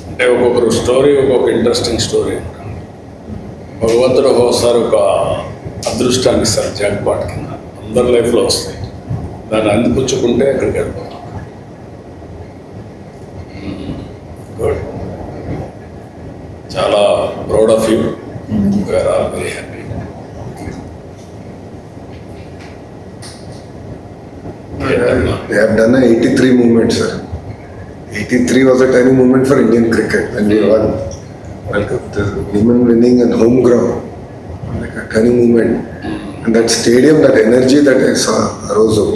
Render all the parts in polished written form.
అంటే ఒక్కొక్కరు స్టోరీ ఒక్కొక్క ఇంట్రెస్టింగ్ స్టోరీ ఉంటుంది. భగవంతుడు ఒకసారి ఒక అదృష్టాన్ని ఇస్తారు జాక్పాట్ కింద, అందరి లైఫ్లో వస్తాయి. దాన్ని అందిపుచ్చుకుంటే అక్కడికి వెళ్ళిపోతాం. గుడ్, చాలా proud of you. We are all very happy. They have done a 83 movement, sir. 83 was a tiny movement for Indian cricket when we won. Like the women winning and home ground, like a tiny movement. And that stadium, that energy that I saw arose up,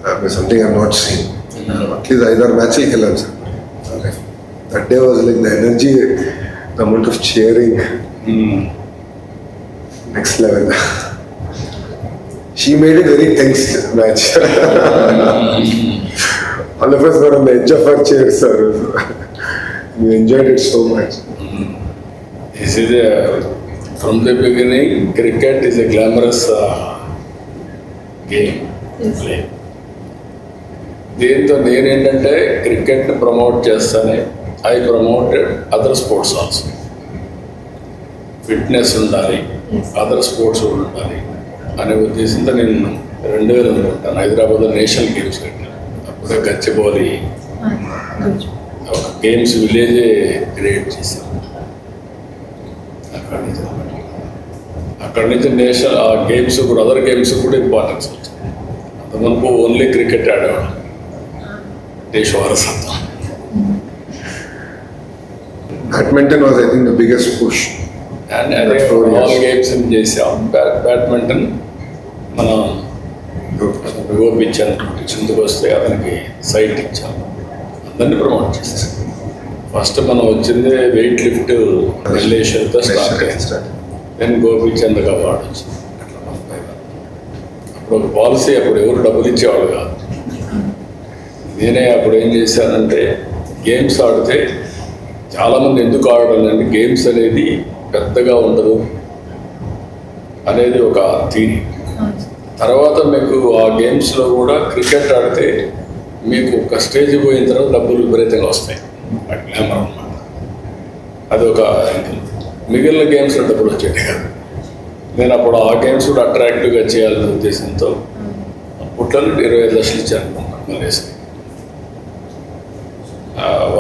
that was something I have not seen. At least either match will sir. That day was like the energy, the amount of cheering, next level. She made it very tense match. All of us were on the edge of our chairs, sir. We enjoyed it so much. This is from the beginning, cricket is a glamorous game. Play. దీంతో నేనేంటంటే క్రికెట్ని promote చేస్తానే I promoted other sports also. Fitness ఉండాలి, other sports కూడా ఉండాలి అనే ఉద్దేశంతో నేను 2000 అనుకుంటాను హైదరాబాద్లో నేషనల్ గేమ్స్ కట్టాను. అప్పుడే గచ్చిబౌలి ఒక గేమ్స్ విలేజే క్రియేట్ చేశాను. అక్కడి నుంచి నేషనల్ ఆ గేమ్స్ కూడా అదర్ గేమ్స్ కూడా ఇంపార్టెన్స్ వచ్చింది. అంతవరకు ఓన్లీ క్రికెట్ ఆడేవాడు దేశ వారసత్వం. Badminton was, I think, the biggest push. And అదే ఆల్ గేమ్స్ చేసాం. బ్యాడ్మింటన్ మనం గోపించాను, చిందుకు వస్తే అతనికి సైట్ ఇచ్చాం, అందరినీ ప్రమోట్ చేసాం. ఫస్ట్ మనం వచ్చింది వెయిట్ లిఫ్ట్ రిలేషన్తో స్టార్ట్ అయ్యింది. దెన్ గోపించందుకు అవార్డు వచ్చింది. అప్పుడు ఒక పాలసీ, అప్పుడు ఎవరు డబ్బులు ఇచ్చేవాళ్ళు కాదు. నేనే అప్పుడు ఏం చేశానంటే గేమ్స్ ఆడితే చాలామంది ఎందుకు ఆడడం అంటే గేమ్స్ అనేది పెద్దగా ఉండదు అనేది ఒక థీరీ. తర్వాత మీకు ఆ గేమ్స్లో కూడా క్రికెట్ ఆడితే మీకు ఒక స్టేజ్ పోయిన తర్వాత డబ్బులు విపరీతంగా వస్తాయి, గ్లామర్ అన్నమాట. అది ఒక మిగిలిన గేమ్స్లో డబ్బులు వచ్చేది కాదు. నేను అప్పుడు ఆ గేమ్స్ కూడా అట్రాక్టివ్గా చేయాలనే ఉద్దేశంతో అప్పట్లో 25 లక్షలు ఇచ్చాను మలేసి.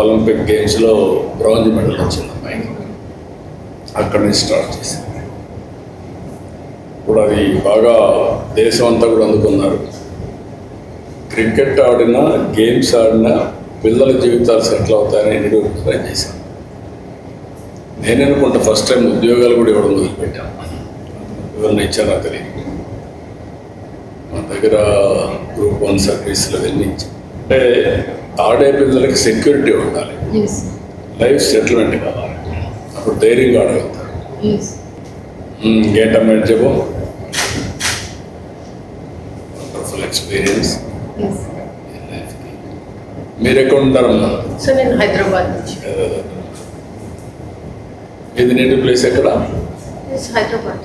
ఒలింపిక్ గేమ్స్లో బ్రాంజ్ మెడల్ వచ్చింది అమ్మాయికి. అక్కడి నుంచి స్టార్ట్ చేశాను. ఇప్పుడు అది బాగా దేశం అంతా కూడా అందుకున్నారు. క్రికెట్ ఆడినా గేమ్స్ ఆడినా పిల్లల జీవితాలు సెటిల్ అవుతాయని నిరూపించడం చేశాను. నేను అనుకుంటా ఫస్ట్ టైం ఉద్యోగాలు కూడా ఇవ్వడం మొదలుపెట్టాను. ఎవరిని ఇచ్చానో తెలియదు. మన దగ్గర గ్రూప్ 1 సర్వీస్లో వెళ్ళించి అంటే ఆడే పిల్లలకి సెక్యూరిటీ ఉండాలి, లైఫ్ సెటిల్మెంట్ కావాలి, అప్పుడు ధైర్యంగా ఆడగలుగుతారు. ఏంటమ్మా చెప్పు, వండర్ఫుల్ ఎక్స్పీరియన్స్. మీరు ఎక్కడ ఉంటారమ్మా? సార్ నేను హైదరాబాద్. ఇది నేటివ్ ప్లేస్ ఎక్కడ? Hyderabad.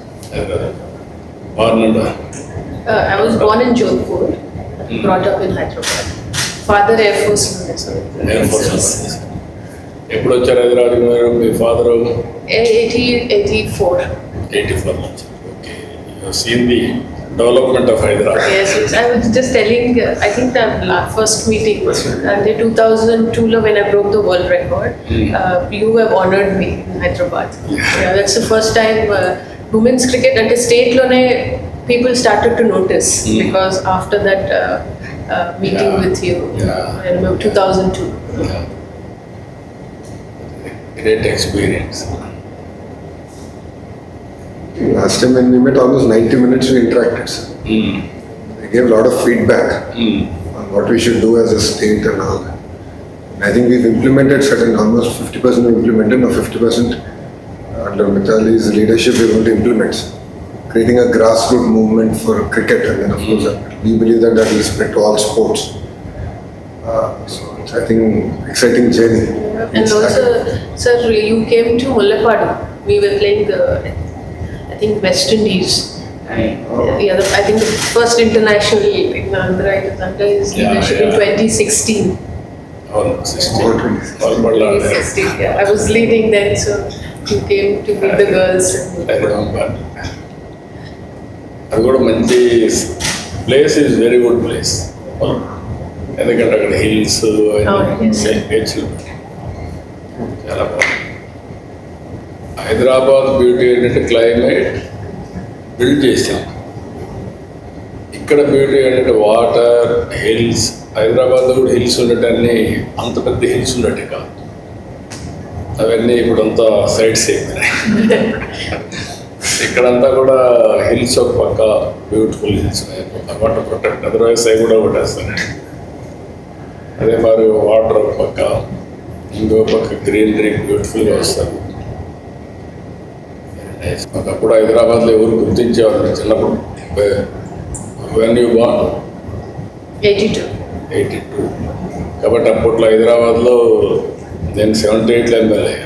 బాగున్నాడా? I was born in Jodhpur, brought up in Hyderabad. Father Air Force. Air force. ఎప్పుడు వచ్చారు హైదరాబాద్ మీరు? మీ ఫాదర్ 84. 84 నుంచి. Okay, you seen the development of Hyderabad. Yes. I was just telling, I think the first meeting was in 2002 when I broke the world record. You have honored me in Hyderabad. Yeah, that's the first time women's cricket at a state lone people started to notice because after that meeting with you, I remember 2002. Great experience. Last time when we met, almost 90 minutes we interacted, sir. They gave a lot of feedback on what we should do as a state and all. And I think we've implemented certain, almost 50% we implemented, now 50% under Mithali's leadership we're going to implement. Creating a grassroots movement for cricket, and then of course we believe that will spread to all sports. So it's, I think, exciting journey. And also, sir, you came to Mullapadu. We were playing I think West Indies. I think the first international in under his leadership in 2016. అవును 60 About 26. వాళ్ళు మళ్ళీ ఆడారు. 60, yeah. I was leading then, so you came to meet the girls. I remember. అది కూడా మంచి place is very good place, ఎందుకంటే అక్కడ hills yes. చాలా బాగుంది. హైదరాబాద్ బ్యూటీ ఏంటంటే క్లైమేట్ బిల్డ్ చేసాం, ఇక్కడ బ్యూటీ ఏంటంటే వాటర్, హిల్స్. హైదరాబాద్లో కూడా హిల్స్ ఉండటాన్ని, అంత పెద్ద హిల్స్ ఉన్నట్టే కాదు, అవన్నీ ఇప్పుడంతా సైడ్స్ అయిపోయినాయి. ఇక్కడంతా కూడా హిల్స్ ఒక పక్క, beautiful hills water protect, otherwise అవి కూడా కొట్టేస్తాను. అదే మరి వాటర్ ఒక పక్క, ఇంకో పక్క గ్రీనరీ బ్యూటిఫుల్గా వస్తారు. ఒకప్పుడు హైదరాబాద్లో ఎవరు గుర్తించేవాళ్ళు చిన్నప్పుడు, వెన్ యూ బాన్ 82. కాబట్టి అప్పట్లో హైదరాబాద్లో నేను 78లో ఎమ్మెల్యే,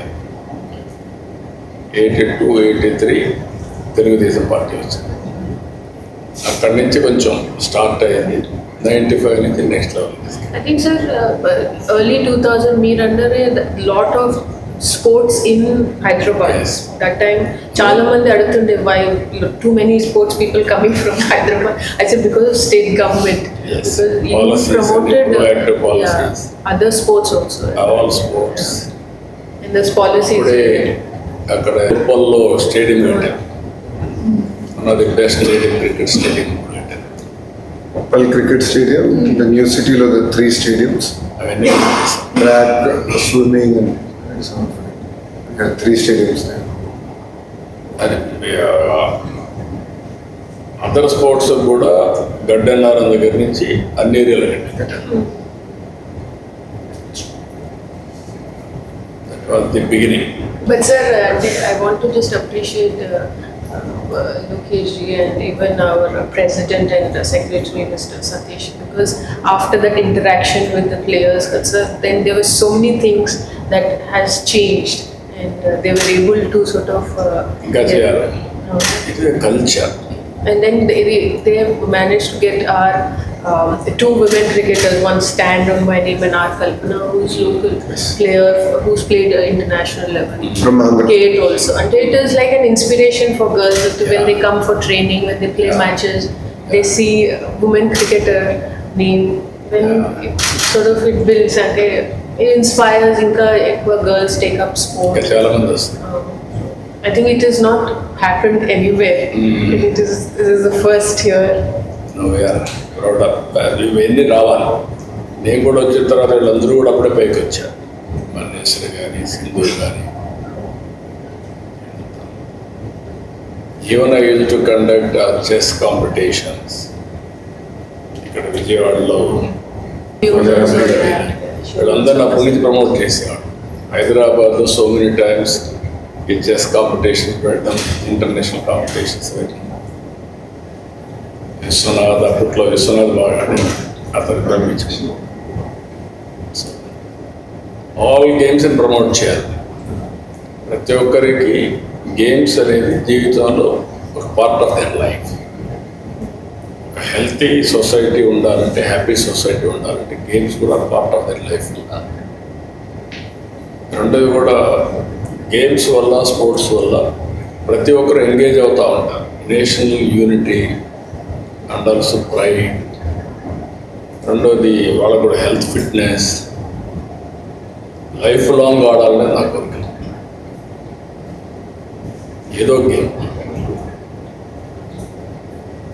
82, 83 తెలుగుదేశం పార్టీ వచ్చింది. అక్కడి నుంచి కొంచెం స్టార్ట్ అయ్యింది, 95 నుంచి next level. I think, sir, early 2000, meer under a lot of sports in Hyderabad. Yes. That time, చాలా మంది అడుగుతుండే why too many sports people coming from Hyderabad. I said because of state government. Yes. Because you Policies, promoted proactive policies. other sports also. All sports. And this policies. ఇప్పుడే అక్కడ ఉప్పల్లో stadium కట్టారు, one of the best stadium, cricket stadium కట్టారు. Uppal Cricket Stadium, the new city lo the 3 stadiums, అవన్నీ track, swimming and so on. There are 3 stadiums there. అది other sports కూడా గడ్డన్నారం దగ్గర నుంచి అన్ని ఏరియాలు కట్టారు. That was the beginning. But sir, I want to just appreciate Lokesh ji and even our president and secretary, Mr. Satish, because after that interaction with the players, sir, then there were so many things that has changed, and they were able to sort of. ఇంకా చేయాలి, it is culture. And then they have managed to get our 2 women cricketers, one stand on my name, and our Kalpana, who's local player, who's played international level. From Andhra. Kate also. And it is like an inspiration for girls that when they come for training, when they play Yeah. matches, they see a women cricketer name, when it sort of it builds and it inspires girls take up ఇంకా sport. చాలా మంది వస్తారు. I think it has not happened anywhere. This is the first here. We are proud of. ఇవన్నీ రావాలి. నేను కూడా వచ్చిన తర్వాత వీళ్ళందరూ కూడా అప్పుడే పైకి వచ్చారు, మన్నేశ్వరి కానీ, సింధు కానీ. Even I use to conduct chess competitions ఇక్కడ విజయవాడలో. వీళ్ళందరూ అప్పటి నుంచి ప్రమోట్ చేసేవాడు. హైదరాబాద్లో సో మెనీ టైమ్స్ ఈ చెస్ కాంపిటీషన్స్ పెట్టడం, ఇంటర్నేషనల్ కాంపిటీషన్స్ పెట్టడం. విశ్వనాథ్, అప్పట్లో విశ్వనాథ్ బాగా ఆడాడు, అతను పంపించాడు. ఆల్ గేమ్స్ని ప్రమోట్ చేయాలి. ప్రతి ఒక్కరికి గేమ్స్ అనేది జీవితంలో ఒక పార్ట్ ఆఫ్ దర్ లైఫ్. ఒక హెల్తీ సొసైటీ ఉండాలంటే, హ్యాపీ సొసైటీ ఉండాలంటే గేమ్స్ కూడా పార్ట్ ఆఫ్ దర్ లైఫ్ ఉండాలి. రెండోది కూడా గేమ్స్ వల్ల, స్పోర్ట్స్ వల్ల ప్రతి ఒక్కరు ఎంగేజ్ అవుతూ ఉంటారు. National unity and also pride. రెండోది వాళ్ళకు కూడా హెల్త్, ఫిట్నెస్, లైఫ్ లాంగ్ ఆడాలనే నా కోరిక. ఏదో గేమ్